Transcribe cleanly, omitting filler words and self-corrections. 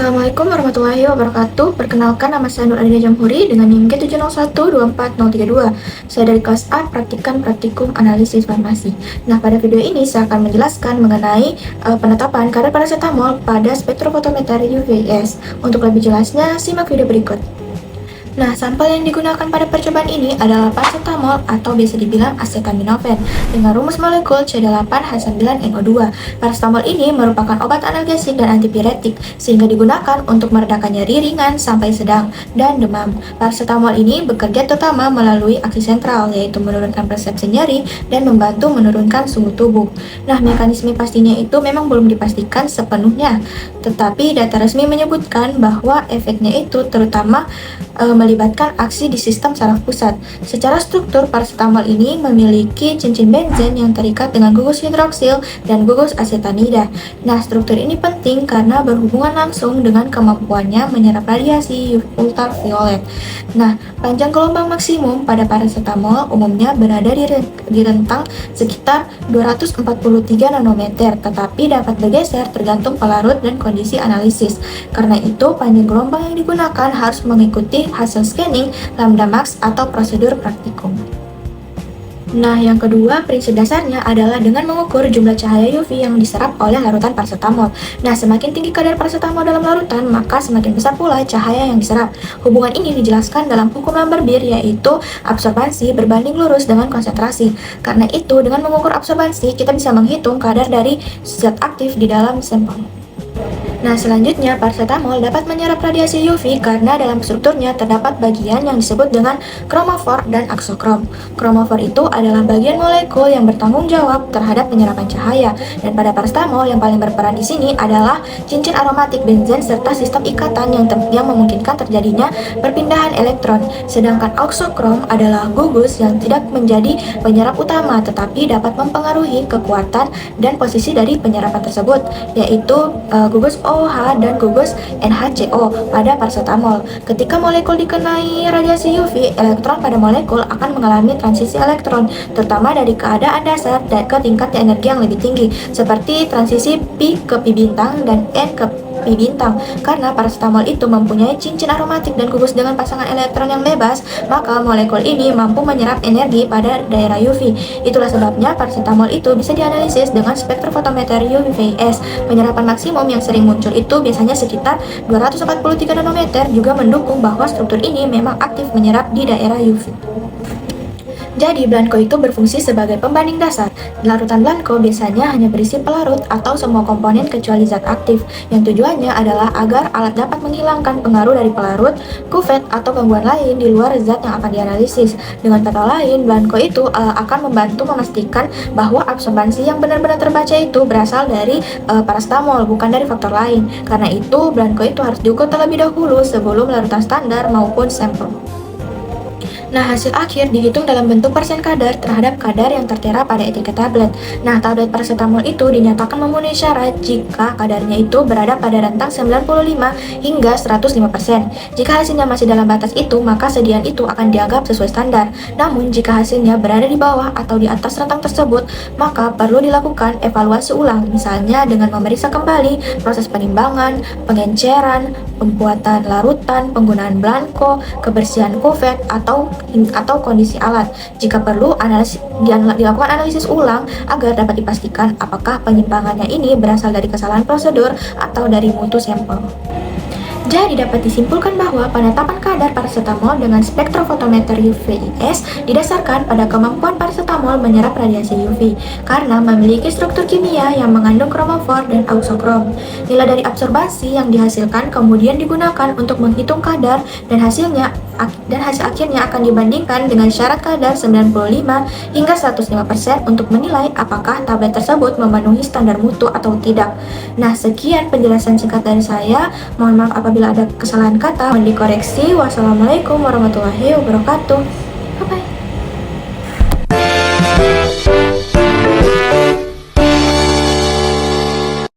Assalamualaikum warahmatullahi wabarakatuh. Perkenalkan, nama saya Nur Adina Jamhuri dengan NIM G7012432. Saya dari kelas A, Praktikan Praktikum Analisis Farmasi. Nah, pada video ini saya akan menjelaskan mengenai penetapan kadar parasetamol pada spektrofotometer UVS. Untuk lebih jelasnya, simak video berikut. Nah, sampel yang digunakan pada percobaan ini adalah parasetamol atau biasa dibilang acetaminophen dengan rumus molekul C8H9NO2. Parasetamol ini merupakan obat analgesik dan antipiretik sehingga digunakan untuk meredakan nyeri ringan sampai sedang dan demam. Parasetamol ini bekerja terutama melalui aksi sentral, yaitu menurunkan persepsi nyeri dan membantu menurunkan suhu tubuh. Nah, mekanisme pastinya itu memang belum dipastikan sepenuhnya, tetapi data resmi menyebutkan bahwa efeknya itu terutama melibatkan aksi di sistem saraf pusat. Secara struktur, parasetamol ini memiliki cincin benzen yang terikat dengan gugus hidroksil dan gugus asetanida. Nah, struktur ini penting karena berhubungan langsung dengan kemampuannya menyerap radiasi ultraviolet. Nah, panjang gelombang maksimum pada parasetamol umumnya berada di rentang sekitar 243 nanometer, tetapi dapat bergeser tergantung pelarut dan kondisi analisis. Karena itu, panjang gelombang yang digunakan harus mengikuti hasil scanning lambda max atau prosedur praktikum. Nah, yang kedua, prinsip dasarnya adalah dengan mengukur jumlah cahaya UV yang diserap oleh larutan parasetamol. Nah, semakin tinggi kadar parasetamol dalam larutan, maka semakin besar pula cahaya yang diserap. Hubungan ini dijelaskan dalam hukum Lambert-Beer, yaitu absorbansi berbanding lurus dengan konsentrasi. Karena itu, dengan mengukur absorbansi, kita bisa menghitung kadar dari zat aktif di dalam sampel. Nah, selanjutnya, parasetamol dapat menyerap radiasi UV karena dalam strukturnya terdapat bagian yang disebut dengan kromofor dan aksokrom. Kromofor itu adalah bagian molekul yang bertanggung jawab terhadap penyerapan cahaya, dan pada parasetamol yang paling berperan di sini adalah cincin aromatik benzen serta sistem ikatan yang memungkinkan terjadinya perpindahan elektron. Sedangkan aksokrom adalah gugus yang tidak menjadi penyerap utama tetapi dapat mempengaruhi kekuatan dan posisi dari penyerapan tersebut, yaitu gugus OH dan gugus NHCO pada parasetamol. Ketika molekul dikenai radiasi UV, elektron pada molekul akan mengalami transisi elektron, terutama dari keadaan dasar dan ke tingkat energi yang lebih tinggi, seperti transisi Pi ke Pi bintang dan N ke Pi bintang. Karena parasetamol itu mempunyai cincin aromatik dan gugus dengan pasangan elektron yang bebas, maka molekul ini mampu menyerap energi pada daerah UV. Itulah sebabnya parasetamol itu bisa dianalisis dengan spektrofotometer UVS. Penyerapan maksimum yang sering muncul itu biasanya sekitar 243 nanometer, juga mendukung bahwa struktur ini memang aktif menyerap di daerah UV. Jadi, Blanco itu berfungsi sebagai pembanding dasar. Larutan Blanco biasanya hanya berisi pelarut atau semua komponen kecuali zat aktif, yang tujuannya adalah agar alat dapat menghilangkan pengaruh dari pelarut, kuvet, atau gangguan lain di luar zat yang akan dianalisis. Dengan kata lain, Blanco itu akan membantu memastikan bahwa absorbansi yang benar-benar terbaca itu berasal dari parasetamol, bukan dari faktor lain. Karena itu, Blanco itu harus diukur terlebih dahulu sebelum larutan standar maupun sampel. Nah, hasil akhir dihitung dalam bentuk persen kadar terhadap kadar yang tertera pada etiket tablet. Nah, tablet parasetamol itu dinyatakan memenuhi syarat jika kadarnya itu berada pada rentang 95 hingga 105%. Jika hasilnya masih dalam batas itu, maka sediaan itu akan dianggap sesuai standar. Namun, jika hasilnya berada di bawah atau di atas rentang tersebut, maka perlu dilakukan evaluasi ulang, misalnya dengan memeriksa kembali proses penimbangan, pengenceran, pembuatan larutan, penggunaan Blanco, kebersihan kuvet, atau kondisi alat. Jika perlu, dilakukan analisis ulang agar dapat dipastikan apakah penyimpangannya ini berasal dari kesalahan prosedur atau dari mutu sampel. Jadi dapat disimpulkan bahwa penetapan kadar parasetamol dengan spektrofotometer UVS didasarkan pada kemampuan parasetamol menyerap radiasi UV karena memiliki struktur kimia yang mengandung kromofor dan aksokrom. Nilai dari absorbansi yang dihasilkan kemudian digunakan untuk menghitung kadar dan hasil akhirnya akan dibandingkan dengan syarat kadar 95 hingga 105% untuk menilai apakah tablet tersebut memenuhi standar mutu atau tidak. Nah, sekian penjelasan singkat dari saya. Mohon maaf apabila ada kesalahan kata, mohon dikoreksi. Wassalamualaikum warahmatullahi wabarakatuh. Bye-bye.